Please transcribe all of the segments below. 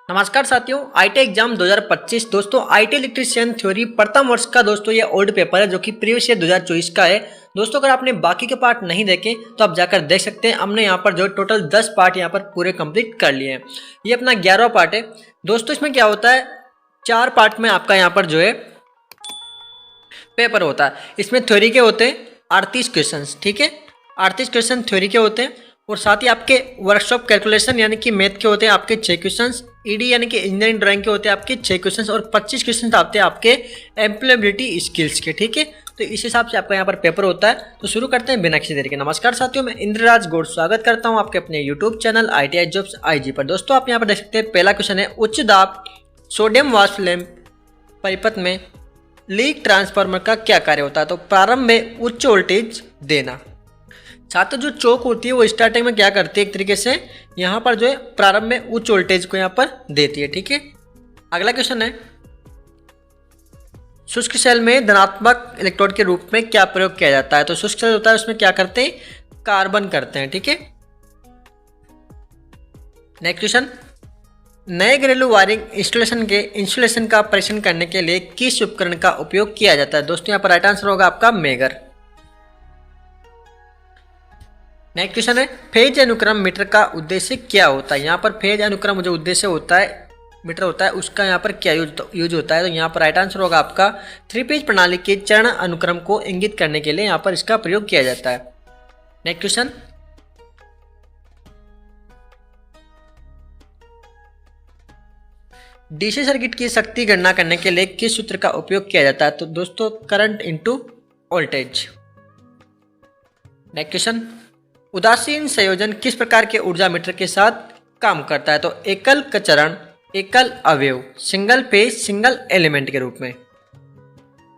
नमस्कार साथियों, IT exam 2025 दोस्तों आईटी इलेक्ट्रीशियन थ्योरी प्रथम वर्ष का दोस्तों ये ओल्ड पेपर है जो कि प्रीवियस ईयर 2024 का है। दोस्तों अगर आपने बाकी के पार्ट नहीं देखे तो आप जाकर देख सकते हैं। हमने यहाँ पर जो टोटल 10 पार्ट यहाँ पर पूरे कंप्लीट कर लिए हैं। ये अपना 11वां पार्ट है दोस्तों। इसमें क्या होता है, 4 पार्ट में आपका यहाँ पर जो है पेपर होता है। इसमें थ्योरी के होते हैं 38 क्वेश्चन, ठीक है, 38 क्वेश्चन थ्योरी के होते हैं और साथ ही आपके वर्कशॉप कैलकुलेशन यानी कि मैथ के होते हैं आपके 6 क्वेश्चन, ईडी यानी कि इंजीनियरिंग ड्राइंग के होते हैं आपके 6 क्वेश्चन और 25 क्वेश्चन आते हैं आपके एम्प्लॉयबिलिटी स्किल्स के, ठीक है। तो इस हिसाब से आपका यहाँ पर पेपर होता है। तो शुरू करते हैं बिना किसी देरी के। नमस्कार साथियों, मैं इंद्रराज गौड़ स्वागत करता हूँ आपके अपने YouTube channel ITI jobs IG पर। दोस्तों आप यहाँ पर देख सकते हैं पहला क्वेश्चन है, उच्च दाब सोडियम वाष्प लैंप परिपथ में लीक ट्रांसफार्मर का क्या कार्य होता है। तो प्रारंभ में उच्च वोल्टेज देना। छात्र जो चौक होती है वो स्टार्टिंग में क्या करती है, एक तरीके से यहाँ पर जो है प्रारंभ में उच्च वोल्टेज को यहाँ पर देती है, ठीक है। अगला क्वेश्चन है, शुष्क सेल में धनात्मक इलेक्ट्रोड के रूप में क्या प्रयोग किया जाता है। तो शुष्क सेल होता है उसमें क्या करते हैं, कार्बन करते हैं, ठीक है। नेक्स्ट क्वेश्चन, नए घरेलू वायरिंग इंस्टॉलेशन के इंस्टॉलेशन का परीक्षण करने के लिए किस उपकरण का उपयोग किया जाता है। दोस्तों यहाँ पर राइट आंसर होगा आपका मेगर। नेक्स्ट क्वेश्चन है, फेज अनुक्रम मीटर का उद्देश्य क्या होता है। यहाँ पर फेज अनुक्रम जो उद्देश्य होता है मीटर होता है उसका यहाँ पर क्या यूज होता है। तो यहाँ पर राइट आंसर होगा आपका 3 फेज प्रणाली के चरण अनुक्रम को इंगित करने के लिए यहाँ पर इसका प्रयोग किया जाता है। नेक्स्ट क्वेश्चन, डीसी सर्किट की शक्ति गणना करने के लिए किस सूत्र का उपयोग किया जाता है। तो दोस्तों current into voltage. Next question, उदासीन संयोजन किस प्रकार के ऊर्जा मीटर के साथ काम करता है। तो एकल चरण, एकल अवयव, सिंगल फेज, सिंगल एलिमेंट के रूप में।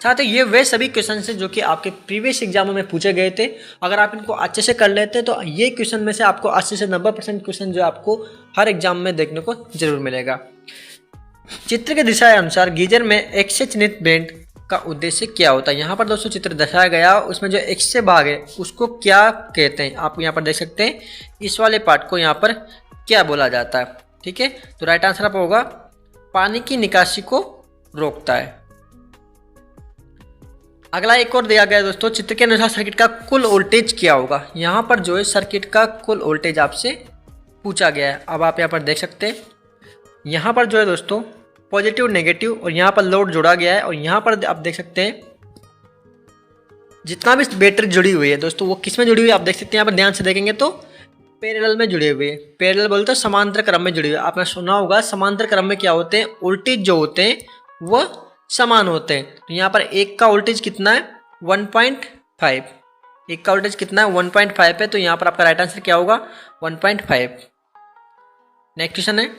साथ ही ये वे सभी क्वेश्चन हैं जो कि आपके प्रीवियस एग्जामों में पूछे गए थे। अगर आप इनको अच्छे से कर लेते तो ये क्वेश्चन में से आपको 80 से 90% क्वेश्चन जो आपको हर एग्जाम में देखने को जरूर मिलेगा। चित्र के दिशा अनुसार गीजर में एक्स से चिन्हित बेंड का उद्देश्य क्या होता है। यहाँ पर दोस्तों चित्र दर्शाया गया, उसमें जो एक्स से भाग है उसको क्या कहते हैं, आप यहाँ पर देख सकते हैं। इस वाले पार्ट को यहाँ पर क्या बोला जाता है, ठीक है। तो राइट आंसर आप होगा पानी की निकासी को रोकता है। अगला एक और दिया गया दोस्तों, चित्र के अनुसार सर्किट का कुल वोल्टेज क्या होगा। यहाँ पर जो है सर्किट का कुल वोल्टेज आपसे पूछा गया है। अब आप यहाँ पर देख सकते हैं, यहाँ पर जो है दोस्तों पॉजिटिव नेगेटिव और यहाँ पर लोड जोड़ा गया है और यहाँ पर आप देख सकते हैं जितना भी बैटरी जुड़ी हुई है दोस्तों वो किस में जुड़ी हुई है आप देख सकते हैं। यहाँ पर ध्यान से देखेंगे तो पैरेलल में जुड़े हुए हैं। पैरेलल बोलते हैं समांतर क्रम में जुड़ी हुई है। आपने सुना होगा समांतर क्रम में क्या होते हैं, वोल्टेज जो होते हैं वो समान होते हैं। तो यहाँ पर एक का वोल्टेज कितना है 1.5, एक का वोल्टेज कितना है 1.5 है। तो यहाँ पर आपका राइट आंसर क्या होगा 1.5। नेक्स्ट क्वेश्चन है,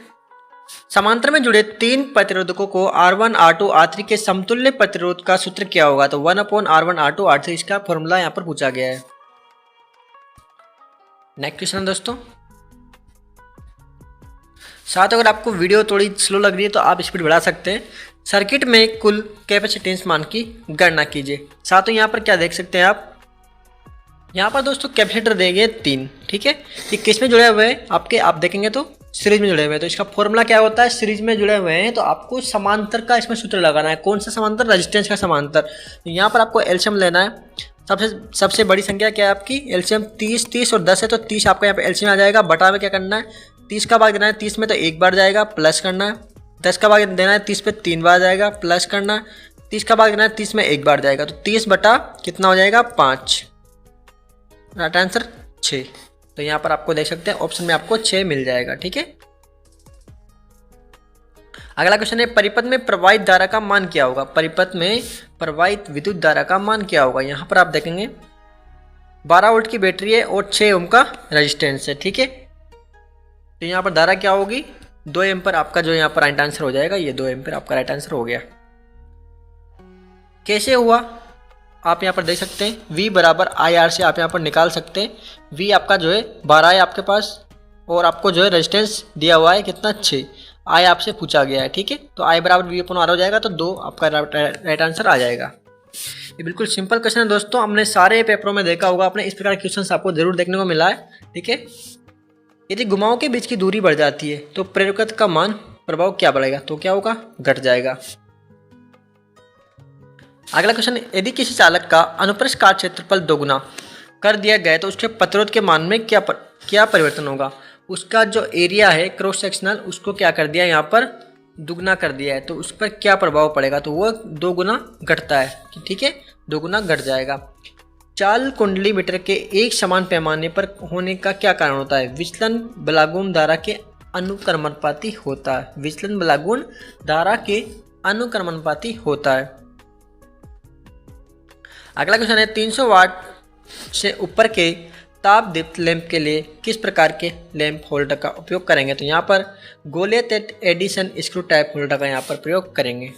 समांतर में जुड़े 3 प्रतिरोधकों को R1 R2 R3 के समतुल्य प्रतिरोध का सूत्र क्या होगा। तो 1/R1 R2 R3 इसका फॉर्मूला यहाँ पर पूछा गया है। नेक्स्ट क्वेश्चन दोस्तों, साथ अगर आपको वीडियो थोड़ी स्लो लग रही है तो आप स्पीड बढ़ा सकते हैं। सर्किट में कुल कैपेसिटेंस मान की गणना कीजिए। साथ ही यहाँ पर क्या देख सकते हैं आप, यहाँ पर दोस्तों कैपेसिटर देंगे 3, ठीक है। ये किस में जुड़े हुए हैं आपके, आप देखेंगे तो सीरीज में जुड़े हुए हैं। तो इसका फॉर्मूला क्या होता है, सीरीज में जुड़े हुए हैं तो आपको समांतर का इसमें सूत्र लगाना है। कौन सा समांतर, रेजिस्टेंस का समांतर। तो यहाँ पर आपको एलसीएम लेना है। सबसे बड़ी संख्या क्या है आपकी, एलसीएम 30 और 10 है। तो 30 आपका यहाँ पे एलसीएम आ जाएगा। बटा में क्या करना है, 30 का भाग देना है 30 में तो 1 बार जाएगा, प्लस करना है। 10 का भाग देना है 30 पे 3 बार जाएगा, प्लस करना है। 30 का भाग देना है 30 में 1 बार जाएगा। तो 30 बटा कितना हो जाएगा 5, राइट आंसर 6। तो यहाँ पर आपको देख सकते हैं ऑप्शन में आपको 6 मिल जाएगा, ठीक है। अगला क्वेश्चन है, परिपथ में प्रवाहित धारा का मान क्या होगा। परिपथ में प्रवाहित विद्युत धारा का मान क्या होगा। यहाँ पर आप देखेंगे 12 वोल्ट की बैटरी है और 6 ओम का रेजिस्टेंस है, ठीक है। तो यहाँ पर धारा क्या होगी 2 एम्पीयर आपका जो यहाँ पर राइट आंसर हो जाएगा। ये 2 एम्पीयर आपका राइट आंसर हो गया। कैसे हुआ आप यहाँ पर देख सकते हैं, V बराबर IR से आप यहाँ पर निकाल सकते हैं। V आपका जो है 12 है आपके पास और आपको जो है रेजिस्टेंस दिया हुआ है कितना 6, I आपसे पूछा गया है, ठीक है। तो I बराबर V/R हो जाएगा। तो 2 आपका राइट आंसर आ जाएगा। ये बिल्कुल सिंपल क्वेश्चन है दोस्तों, हमने सारे पेपरों में देखा होगा आपने, इस प्रकार के क्वेश्चन आपको जरूर देखने को मिला है, ठीक है। यदि घुमावों के बीच की दूरी बढ़ जाती है तो प्रेरकत्व का मान प्रभाव क्या बढ़ेगा, तो क्या होगा, घट जाएगा। अगला क्वेश्चन, यदि किसी चालक का अनुप्रस्थ कार्य क्षेत्रफल दोगुना कर दिया गया तो उसके प्रतिरोध के मान में क्या परिवर्तन होगा। उसका जो एरिया है क्रॉस सेक्शनल, उसको क्या कर दिया, यहाँ पर दुगना कर दिया है, तो उस पर क्या प्रभाव पड़ेगा, तो वो 2 गुना घटता है, ठीक है, 2 गुना घट जाएगा। चाल कुंडली मीटर के एक समान पैमाने पर होने का क्या कारण होता है, विचलन बलागुण धारा के अनुक्रमणपाती होता है, विचलन बलागुण धारा के अनुक्रमणपाती होता है। अगला क्वेश्चन है, 300 वाट से ऊपर के ताप दीप्त लैंप के लिए किस प्रकार के लैंप होल्डर का उपयोग करेंगे, तो यहाँ पर Goliath edition screw type holder का यहाँ पर प्रयोग करेंगे।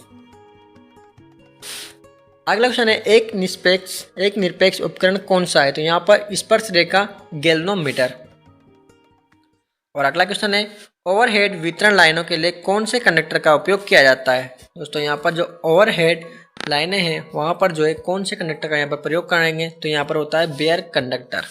अगला क्वेश्चन है, एक निरपेक्ष उपकरण कौन सा है, तो यहाँ पर स्पर्श रेखा गैल्वेनोमीटर। और अगला क्वेश्चन है, ओवरहेड वितरण लाइनों के लिए कौन से कंडक्टर का उपयोग किया जाता है। दोस्तों यहाँ पर जो ओवरहेड लाइनें हैं वहाँ पर जो है कौन से कंडक्टर का यहाँ पर प्रयोग करेंगे, तो यहाँ पर होता है बेयर कंडक्टर।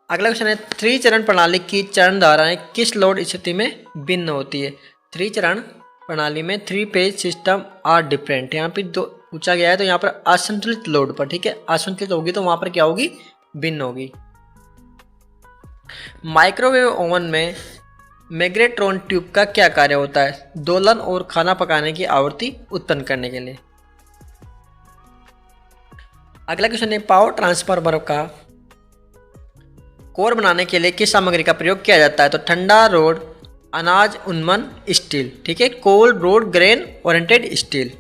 अगला क्वेश्चन है, 3 चरण प्रणाली की चरण धाराएं किस लोड स्थिति में भिन्न होती है। 3 चरण प्रणाली में 3 फेज सिस्टम आर डिफरेंट, यहाँ पे 2 पूछा गया है, तो यहाँ पर असंतुलित लोड पर, ठीक है, असंतुलित होगी तो वहां पर क्या होगी, भिन्न होगी। माइक्रोवेव ओवन में मैग्नेट्रॉन ट्यूब का क्या कार्य होता है, दोलन और खाना पकाने की आवृत्ति उत्पन्न करने के लिए। अगला क्वेश्चन है, पावर ट्रांसफार्मर का कोर बनाने के लिए किस सामग्री का प्रयोग किया जाता है, तो ठंडा रोड अनाज उन्मन स्टील, ठीक है, cold road grain oriented steel.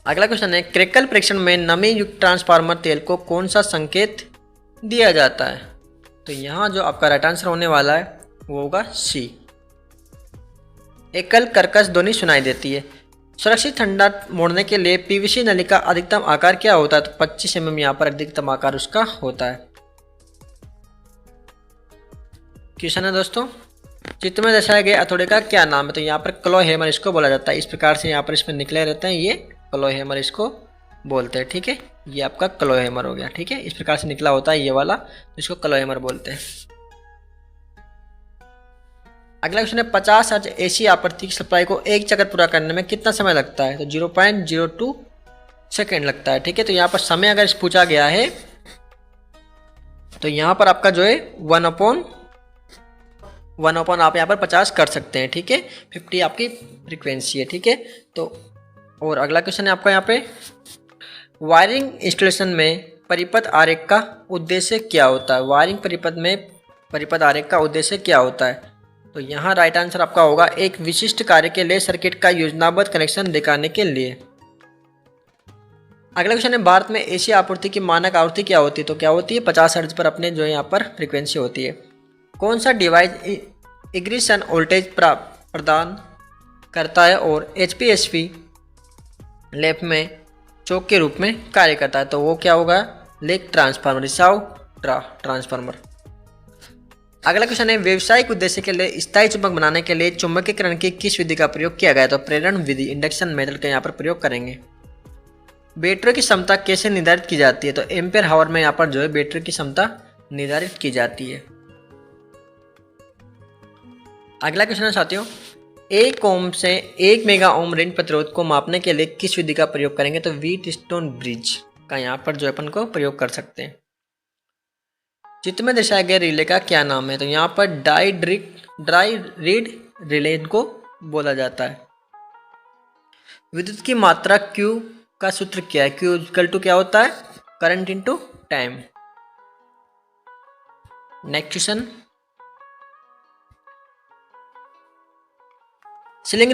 अगला क्वेश्चन है, क्रेकल परीक्षण में नमी युक्त ट्रांसफार्मर तेल को कौन सा संकेत दिया जाता है, तो यहाँ जो आपका राइट आंसर होने वाला है वो होगा सी, एकल कर्कश ध्वनि सुनाई देती है। सुरक्षित ठंडा मोड़ने के लिए पीवीसी नली का अधिकतम आकार क्या होता है, तो 25 mm यहाँ पर अधिकतम आकार उसका होता है। क्वेश्चन है दोस्तों, चित्र में दर्शाए गए हथौड़े का क्या नाम है, तो यहाँ पर क्लो हैमर इसको बोला जाता है। इस प्रकार से यहाँ पर इसमें निकले रहते हैं, ये क्लो हैमर इसको बोलते हैं, ठीक है, ये आपका क्लो हैमर हो गया, ठीक है, इस प्रकार से निकला होता है ये वाला, तो इसको क्लो हैमर बोलते हैं। अगला क्वेश्चन है, 50 हर्ट्ज एसी आवृत्ति की सप्लाई को एक चक्कर पूरा करने में कितना समय लगता है, तो 0.02 सेकेंड लगता है, ठीक है। तो यहाँ पर समय अगर पूछा गया है तो यहाँ पर आपका जो है 1/1 आप यहाँ पर 50 कर सकते हैं, ठीक है, 50 आपकी फ्रीक्वेंसी है, ठीक है। तो और अगला क्वेश्चन है आपका यहाँ पे, वायरिंग इंस्टॉलेशन में परिपथ आरेख का उद्देश्य क्या होता है, वायरिंग परिपथ में परिपथ आरेख का उद्देश्य क्या होता है, तो यहाँ राइट आंसर आपका होगा एक विशिष्ट कार्य के लिए सर्किट का योजनाबद्ध कनेक्शन दिखाने के लिए। अगला क्वेश्चन है, भारत में एसी आपूर्ति की मानक आवृत्ति क्या होती है, तो क्या होती है 50 हर्ट्ज पर अपने जो है यहाँ पर फ्रीक्वेंसी होती है। कौन सा डिवाइस इग्निशन वोल्टेज प्रदान करता है और HPSP लैब में चौक के रूप में कार्य करता है, तो वो क्या होगा, लेक ट्रांसफार्मर, रिसाव ट्रांसफार्मर। अगला क्वेश्चन है, व्यवसायिक उद्देश्य के लिए स्थायी चुंबक बनाने के लिए चुंबकीकरण की किस विधि का प्रयोग किया गया है, तो प्रेरण विधि, इंडक्शन मेथड का यहाँ पर प्रयोग करेंगे। बैटरी की क्षमता कैसे निर्धारित की जाती है, तो एम्पेयर हावर में यहाँ पर जो है बैटरी की क्षमता निर्धारित की जाती है। अगला क्वेश्चन है साथियों, 1 ओम से 1 मेगा ओम रेंज प्रतिरोध को मापने के लिए किस विधि का प्रयोग करेंगे, तो व्हीटस्टोन ब्रिज का यहाँ पर जो अपन को प्रयोग कर सकते हैं। चित्र में दर्शाए गए रिले का क्या नाम है, तो यहाँ पर डाई रीड रिले को बोला जाता है। विद्युत की मात्रा Q का सूत्र क्या है, Q इक्वल टू क्या होता है, current into time. Next question, सिलिंग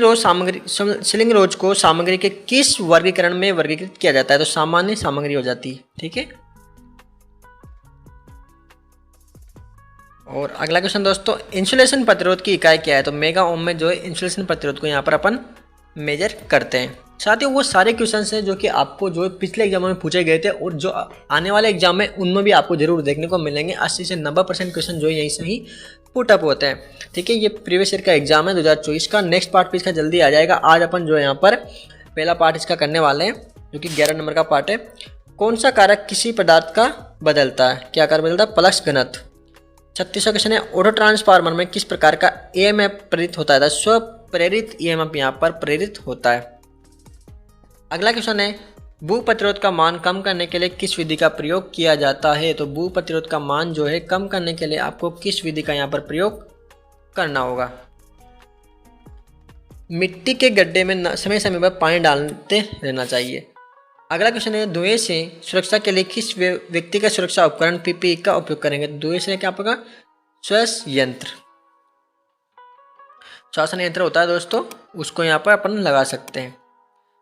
रोज को सामग्री के किस वर्गीकरण में वर्गीकृत किया जाता है, तो सामान्य सामग्री हो जाती है, ठीक है। और अगला क्वेश्चन दोस्तों, इंसुलेशन प्रतिरोध की इकाई क्या है, तो मेगा ओम में जो है इंसुलेशन प्रतिरोध को यहाँ पर अपन मेजर करते हैं। साथियों वो सारे क्वेश्चन हैं जो कि आपको जो पिछले एग्जाम में पूछे गए थे और जो आने वाले एग्जाम में उनमें भी आपको जरूर देखने को मिलेंगे। 80 से 90% क्वेश्चन जो है यहीं से ही पुटअप होते हैं, ठीक है। ये प्रीवियस ईयर का एग्जाम है 2024 का। नेक्स्ट पार्ट भी इसका जल्दी आ जाएगा। आज अपन जो है यहाँ पर पहला पार्ट इसका करने वाले हैं जो कि 11 नंबर का पार्ट है। कौन सा कारक किसी पदार्थ का बदलता है, क्या कारक बदलता है, फ्लक्स घनत्व। 36वां क्वेश्चन है ऑटो ट्रांसफार्मर में किस प्रकार का ईएमएफ प्रेरित होता है? स्व प्रेरित ईएमएफ यहाँ पर प्रेरित होता है। अगला क्वेश्चन है भू प्रतिरोध का मान कम करने के लिए किस विधि का प्रयोग किया जाता है? तो भू प्रतिरोध का मान जो है कम करने के लिए आपको किस विधि का यहाँ पर प्रयोग करना होगा? मिट्टी के गड्ढे में समय समय पर पानी डालते रहना चाहिए। अगला क्वेश्चन है धुएं से सुरक्षा के लिए किस व्यक्तिगत सुरक्षा उपकरण पीपीई का उपयोग करेंगे? धुएं से क्या आपका श्वास यंत्र, श्वासन यंत्र होता है दोस्तों, उसको यहाँ पर अपन लगा सकते हैं।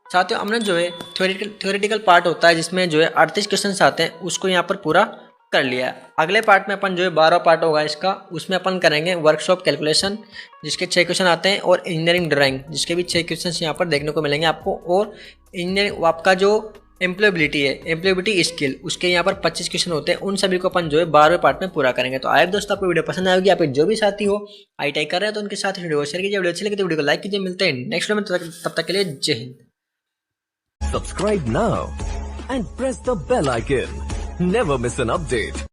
साथियों हमने जो है थ्योरेटिकल पार्ट होता है जिसमें जो है 38 क्वेश्चन आते हैं, उसको यहाँ पर पूरा कर लिया। अगले पार्ट में अपन जो है 12 पार्ट होगा इसका, उसमें अपन करेंगे वर्कशॉप कैलकुलेशन जिसके 6 क्वेश्चन आते हैं और इंजीनियरिंग ड्राइंग जिसके भी 6 क्वेश्चन यहाँ पर देखने को मिलेंगे आपको। और इंजीनियरिंग आपका जो एम्प्लॉयबिलिटी है, एम्प्लॉयबिलिटी स्किल, उसके यहाँ पर 25 क्वेश्चन होते हैं, उन सभी को अपन जो है 12वें पार्ट में पूरा करेंगे। तो आए दोस्तों आपको वीडियो पसंद आएगी, आप जो भी साथी हो ITI कर रहे हैं तो उनके साथ वीडियो शेयर कीजिए, वीडियो अच्छी लगी तो वीडियो को लाइक कीजिए। मिलते हैं नेक्स्ट वीडियो में, तब तक के लिए जय Hind. Subscribe now and press the bell icon. Never miss an update.